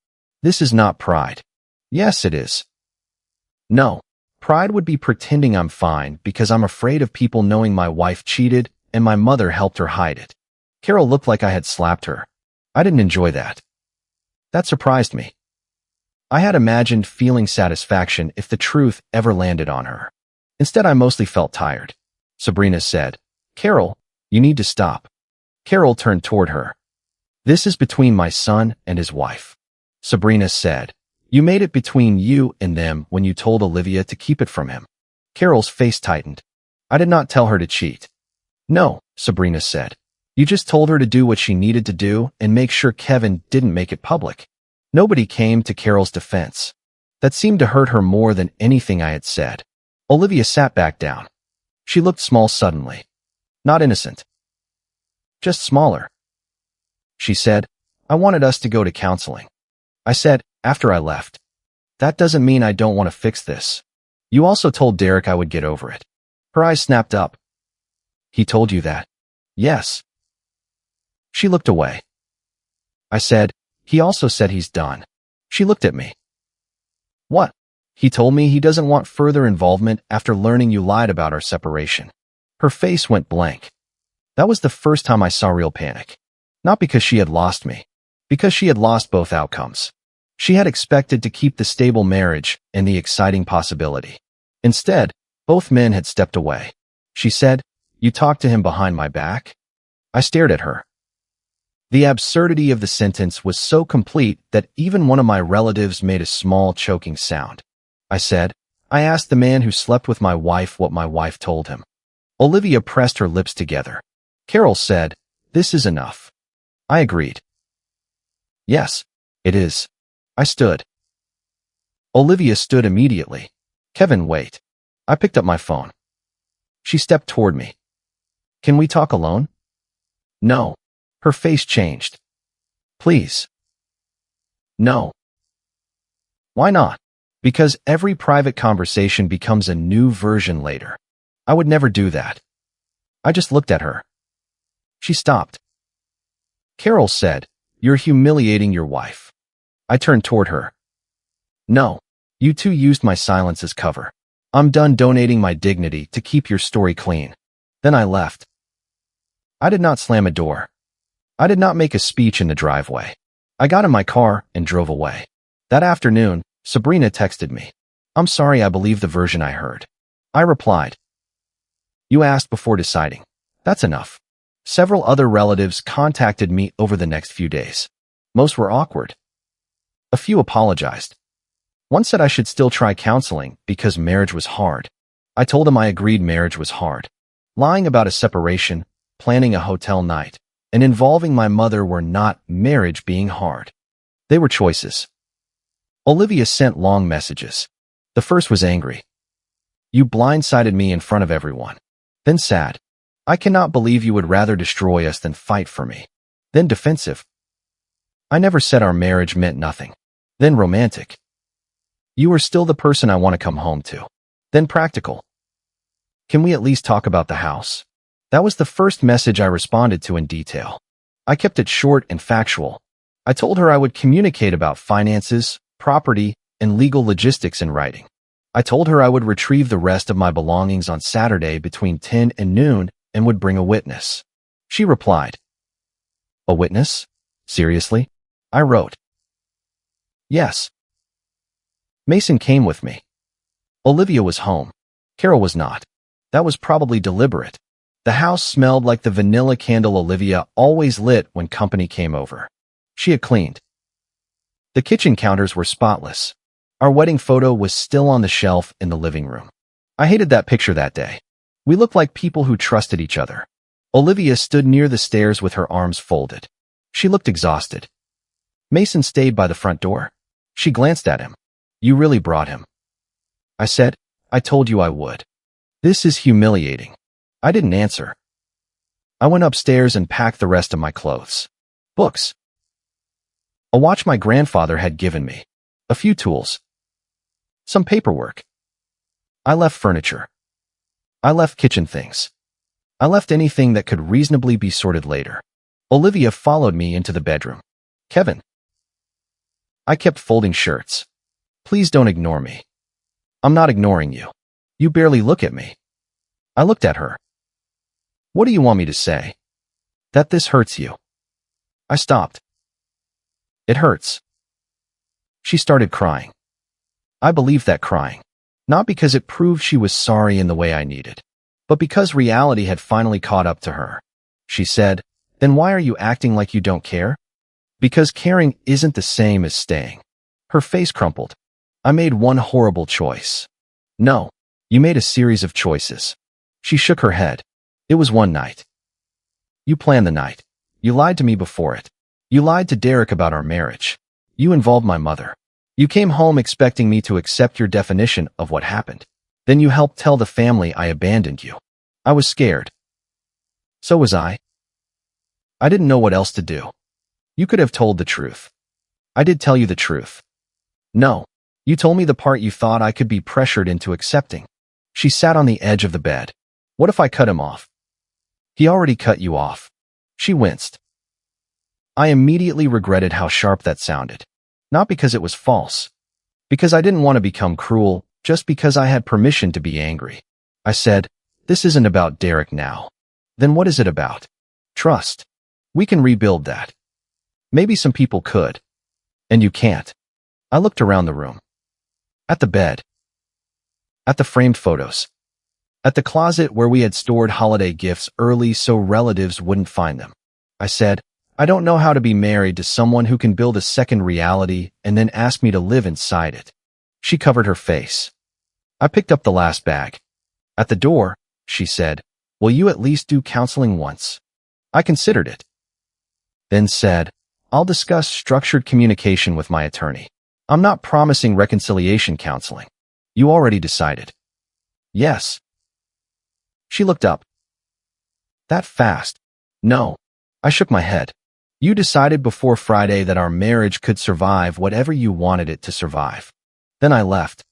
This is not pride. Yes, it is. No, pride would be pretending I'm fine because I'm afraid of people knowing my wife cheated and my mother helped her hide it. Carol looked like I had slapped her. I didn't enjoy that. That surprised me. I had imagined feeling satisfaction if the truth ever landed on her. Instead, I mostly felt tired. Sabrina said, Carol, you need to stop. Carol turned toward her. This is between my son and his wife. Sabrina said, you made it between you and them when you told Olivia to keep it from him. Carol's face tightened. I did not tell her to cheat. No, Sabrina said. You just told her to do what she needed to do and make sure Kevin didn't make it public. Nobody came to Carol's defense. That seemed to hurt her more than anything I had said. Olivia sat back down. She looked small suddenly. Not innocent. Just smaller. She said, I wanted us to go to counseling. I said, after I left. That doesn't mean I don't want to fix this. You also told Derek I would get over it. Her eyes snapped up. He told you that? Yes. She looked away. I said, he also said he's done. She looked at me. What? He told me he doesn't want further involvement after learning you lied about our separation. Her face went blank. That was the first time I saw real panic. Not because she had lost me, because she had lost both outcomes. She had expected to keep the stable marriage and the exciting possibility. Instead, both men had stepped away. She said, "You talked to him behind my back?" I stared at her. The absurdity of the sentence was so complete that even one of my relatives made a small choking sound. I said, "I asked the man who slept with my wife what my wife told him." Olivia pressed her lips together. Carol said, "This is enough." I agreed. "Yes, it is." I stood. Olivia stood immediately. "Kevin, wait." I picked up my phone. She stepped toward me. "Can we talk alone?" "No." Her face changed. "Please." "No." "Why not?" "Because every private conversation becomes a new version later. I would never do that." I just looked at her. She stopped. Carol said, "You're humiliating your wife." I turned toward her. "No. You two used my silence as cover. I'm done donating my dignity to keep your story clean." Then I left. I did not slam a door. I did not make a speech in the driveway. I got in my car and drove away. That afternoon, Sabrina texted me. "I'm sorry I believed the version I heard." I replied, "You asked before deciding. That's enough." Several other relatives contacted me over the next few days. Most were awkward. A few apologized. One said I should still try counseling because marriage was hard. I told him I agreed marriage was hard. Lying about a separation, planning a hotel night, and involving my mother were not marriage being hard. They were choices. Olivia sent long messages. The first was angry. "You blindsided me in front of everyone." Then sad. "I cannot believe you would rather destroy us than fight for me." Then defensive. "I never said our marriage meant nothing." Then romantic. "You are still the person I want to come home to." Then practical. "Can we at least talk about the house?" That was the first message I responded to in detail. I kept it short and factual. I told her I would communicate about finances, property, and legal logistics in writing. I told her I would retrieve the rest of my belongings on Saturday between 10 and noon and would bring a witness. She replied, "A witness? Seriously?" I wrote, "Yes." Mason came with me. Olivia was home. Carol was not. That was probably deliberate. The house smelled like the vanilla candle Olivia always lit when company came over. She had cleaned. The kitchen counters were spotless. Our wedding photo was still on the shelf in the living room. I hated that picture that day. We looked like people who trusted each other. Olivia stood near the stairs with her arms folded. She looked exhausted. Mason stayed by the front door. She glanced at him. "You really brought him." I said, "I told you I would." "This is humiliating." I didn't answer. I went upstairs and packed the rest of my clothes. Books. A watch my grandfather had given me. A few tools. Some paperwork. I left furniture. I left kitchen things. I left anything that could reasonably be sorted later. Olivia followed me into the bedroom. "Kevin." I kept folding shirts. "Please don't ignore me." "I'm not ignoring you. You barely look at me." I looked at her. "What do you want me to say?" "That this hurts you." I stopped. "It hurts." She started crying. I believed that crying. Not because it proved she was sorry in the way I needed, but because reality had finally caught up to her. She said, "Then why are you acting like you don't care?" "Because caring isn't the same as staying." Her face crumpled. "I made one horrible choice." "No, you made a series of choices." She shook her head. "It was one night. You planned the night. You lied to me before it. You lied to Derek about our marriage. You involved my mother. You came home expecting me to accept your definition of what happened. Then you helped tell the family I abandoned you. I was scared. So was I. I didn't know what else to do. You could have told the truth. I did tell you the truth. No. You told me the part you thought I could be pressured into accepting. She sat on the edge of the bed. What if I cut him off? He already cut you off. She winced. I immediately regretted how sharp that sounded. Not because it was false. Because I didn't want to become cruel, just because I had permission to be angry. I said, this isn't about Derek now. Then what is it about? Trust. We can rebuild that. Maybe some people could. And you can't. I looked around the room. At the bed. At the framed photos. At the closet where we had stored holiday gifts early so relatives wouldn't find them. I said, I don't know how to be married to someone who can build a second reality and then ask me to live inside it. She covered her face. I picked up the last bag. At the door, she said, will you at least do counseling once? I considered it. Then said, I'll discuss structured communication with my attorney. I'm not promising reconciliation counseling. You already decided. Yes. She looked up. That fast? No. I shook my head. You decided before Friday that our marriage could survive whatever you wanted it to survive. Then I left.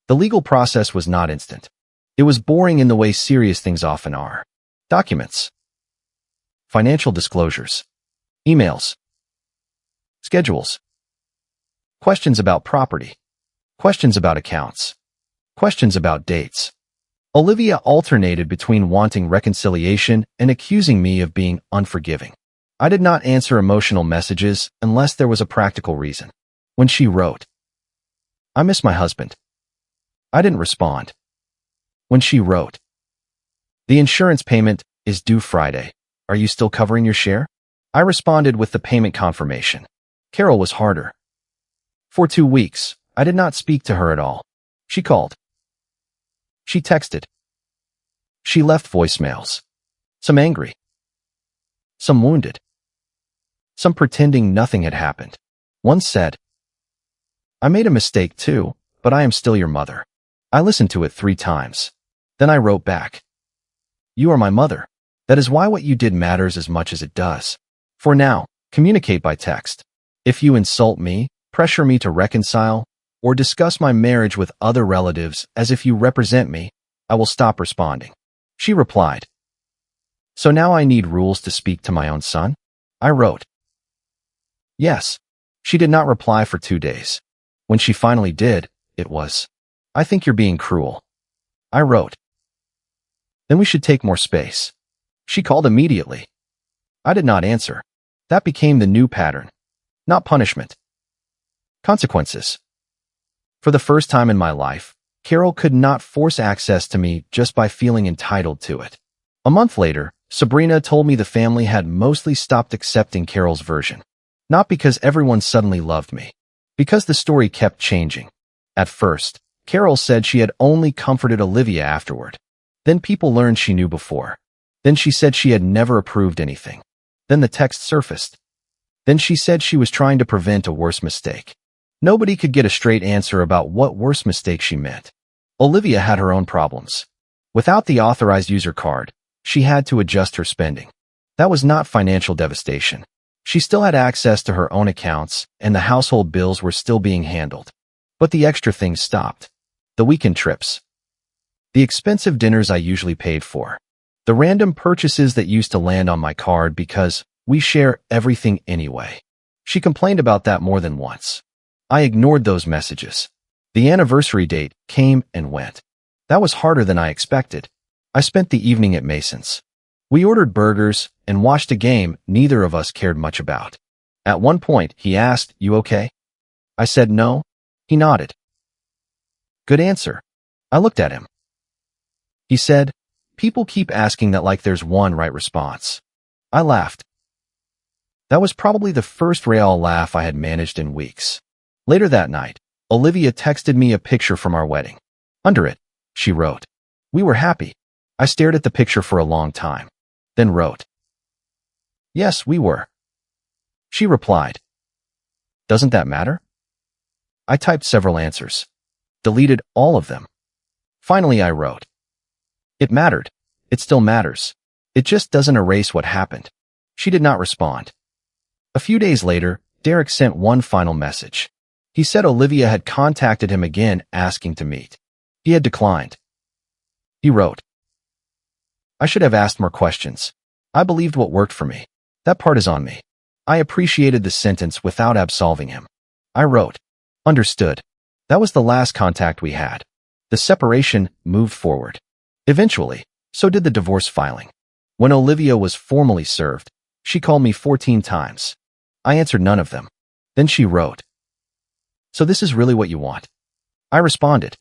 The legal process was not instant. It was boring in the way serious things often are. Documents. Financial disclosures. Emails. Schedules. Questions about property. Questions about accounts. Questions about dates. Olivia alternated between wanting reconciliation and accusing me of being unforgiving. I did not answer emotional messages unless there was a practical reason. When she wrote, I miss my husband. I didn't respond. When she wrote, the insurance payment is due Friday. Are you still covering your share? I responded with the payment confirmation. Carol was harder. For 2 weeks, I did not speak to her at all. She called. She texted. She left voicemails. Some angry. Some wounded. Some pretending nothing had happened. One said, I made a mistake too, but I am still your mother. I listened to it 3 times. Then I wrote back. You are my mother. That is why what you did matters as much as it does. For now, communicate by text. If you insult me, pressure me to reconcile, or discuss my marriage with other relatives as if you represent me, I will stop responding. She replied. So now I need rules to speak to my own son? I wrote. Yes. She did not reply for 2 days. When she finally did, it was, I think you're being cruel. I wrote. Then we should take more space. She called immediately. I did not answer. That became the new pattern. Not punishment. Consequences. For the first time in my life, Carol could not force access to me just by feeling entitled to it. A month later, Sabrina told me the family had mostly stopped accepting Carol's version. Not because everyone suddenly loved me. Because the story kept changing. At first, Carol said she had only comforted Olivia afterward. Then people learned she knew before. Then she said she had never approved anything. Then the text surfaced. Then she said she was trying to prevent a worse mistake. Nobody could get a straight answer about what worse mistake she meant. Olivia had her own problems. Without the authorized user card, she had to adjust her spending. That was not financial devastation. She still had access to her own accounts, and the household bills were still being handled. But the extra things stopped. The weekend trips. The expensive dinners I usually paid for. The random purchases that used to land on my card because we share everything anyway. She complained about that more than once. I ignored those messages. The anniversary date came and went. That was harder than I expected. I spent the evening at Mason's. We ordered burgers and watched a game neither of us cared much about. At one point, he asked, "You okay?" I said no. He nodded. Good answer. I looked at him. He said, "People keep asking that like there's one right response." I laughed. That was probably the first real laugh I had managed in weeks. Later that night, Olivia texted me a picture from our wedding. Under it, she wrote, "We were happy." I stared at the picture for a long time, then wrote, "Yes, we were." She replied, "Doesn't that matter?" I typed several answers, deleted all of them. Finally, I wrote, "It mattered. It still matters. It just doesn't erase what happened." She did not respond. A few days later, Derek sent one final message. He said Olivia had contacted him again asking to meet. He had declined. He wrote, "I should have asked more questions. I believed what worked for me. That part is on me." I appreciated the sentence without absolving him. I wrote, "Understood." That was the last contact we had. The separation moved forward. Eventually, so did the divorce filing. When Olivia was formally served, she called me 14 times. I answered none of them. Then she wrote, "So this is really what you want?" I responded,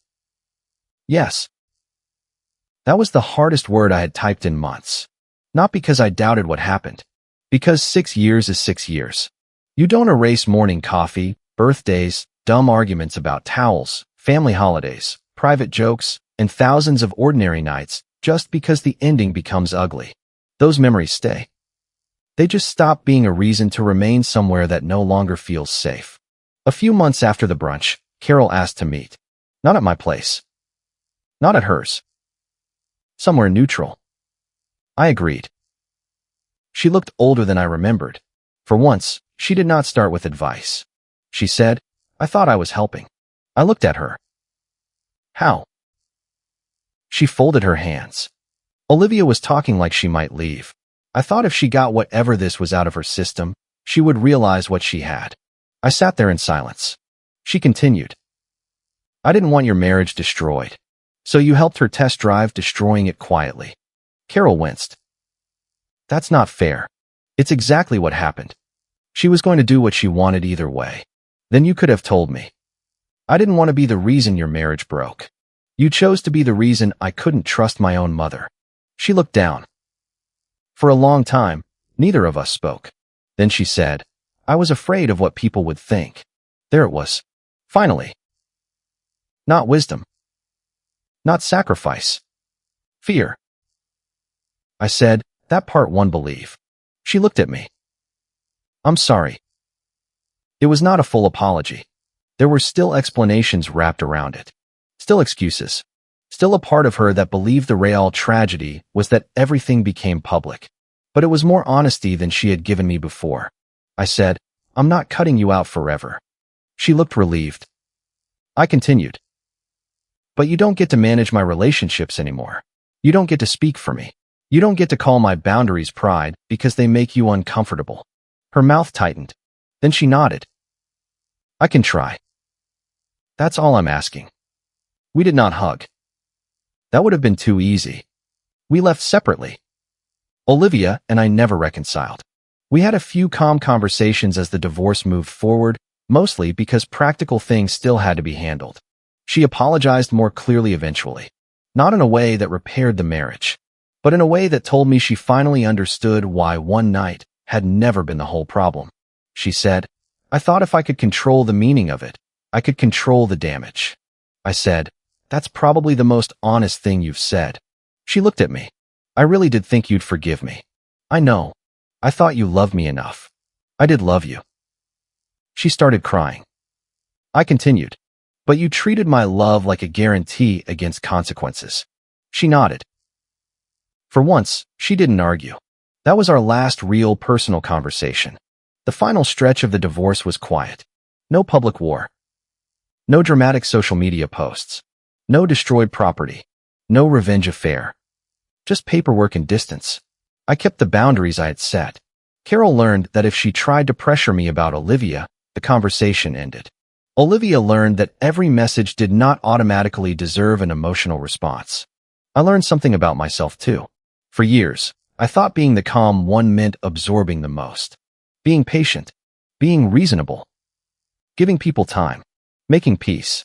"Yes." That was the hardest word I had typed in months. Not because I doubted what happened. Because 6 years is 6 years. You don't erase morning coffee, birthdays, dumb arguments about towels, family holidays, private jokes, and thousands of ordinary nights just because the ending becomes ugly. Those memories stay. They just stop being a reason to remain somewhere that no longer feels safe. A few months after the brunch, Carol asked to meet. Not at my place. Not at hers. Somewhere neutral. I agreed. She looked older than I remembered. For once, she did not start with advice. She said, "I thought I was helping." I looked at her. "How?" She folded her hands. Olivia was talking like she might leave. I thought if she got whatever this was out of her system, she would realize what she had. I sat there in silence. She continued, "I didn't want your marriage destroyed. So you helped her test drive destroying it quietly." Carol winced. "That's not fair. It's exactly what happened. She was going to do what she wanted either way. Then you could have told me. I didn't want to be the reason your marriage broke. You chose to be the reason I couldn't trust my own mother." She looked down. For a long time, neither of us spoke. Then she said, "I was afraid of what people would think." There it was. Finally. Not wisdom. Not sacrifice. Fear. I said, "That part one believe." She looked at me. "I'm sorry." It was not a full apology. There were still explanations wrapped around it. Still excuses. Still a part of her that believed the real tragedy was that everything became public. But it was more honesty than she had given me before. I said, "I'm not cutting you out forever." She looked relieved. I continued, "But you don't get to manage my relationships anymore. You don't get to speak for me. You don't get to call my boundaries pride because they make you uncomfortable." Her mouth tightened. Then she nodded. "I can try. That's all I'm asking." We did not hug. That would have been too easy. We left separately. Olivia and I never reconciled. We had a few calm conversations as the divorce moved forward, mostly because practical things still had to be handled. She apologized more clearly eventually. Not in a way that repaired the marriage, but in a way that told me she finally understood why one night had never been the whole problem. She said, "I thought if I could control the meaning of it, I could control the damage." I said, "That's probably the most honest thing you've said." She looked at me. "I really did think you'd forgive me." "I know. I thought you loved me enough." "I did love you." She started crying. I continued, "But you treated my love like a guarantee against consequences." She nodded. For once, she didn't argue. That was our last real personal conversation. The final stretch of the divorce was quiet. No public war. No dramatic social media posts. No destroyed property. No revenge affair. Just paperwork and distance. I kept the boundaries I had set. Carol learned that if she tried to pressure me about Olivia, the conversation ended. Olivia learned that every message did not automatically deserve an emotional response. I learned something about myself too. For years, I thought being the calm one meant absorbing the most. Being patient. Being reasonable. Giving people time. Making peace.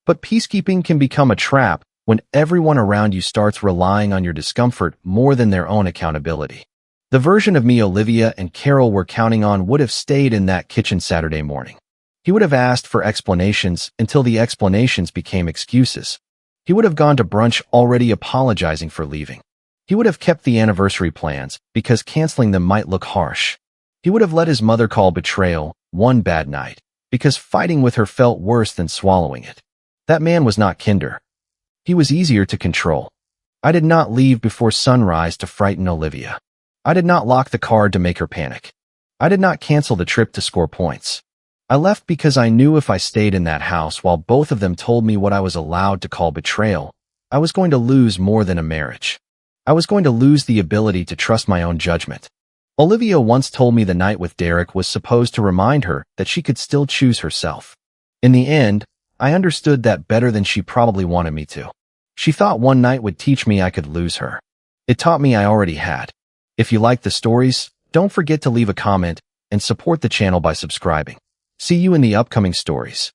But peacekeeping can become a trap when everyone around you starts relying on your discomfort more than their own accountability. The version of me Olivia and Carol were counting on would have stayed in that kitchen Saturday morning. He would have asked for explanations until the explanations became excuses. He would have gone to brunch already apologizing for leaving. He would have kept the anniversary plans because canceling them might look harsh. He would have let his mother call betrayal one bad night because fighting with her felt worse than swallowing it. That man was not kinder. He was easier to control. I did not leave before sunrise to frighten Olivia. I did not lock the car to make her panic. I did not cancel the trip to score points. I left because I knew if I stayed in that house while both of them told me what I was allowed to call betrayal, I was going to lose more than a marriage. I was going to lose the ability to trust my own judgment. Olivia once told me the night with Derek was supposed to remind her that she could still choose herself. In the end, I understood that better than she probably wanted me to. She thought one night would teach me I could lose her. It taught me I already had. If you like the stories, don't forget to leave a comment and support the channel by subscribing. See you in the upcoming stories.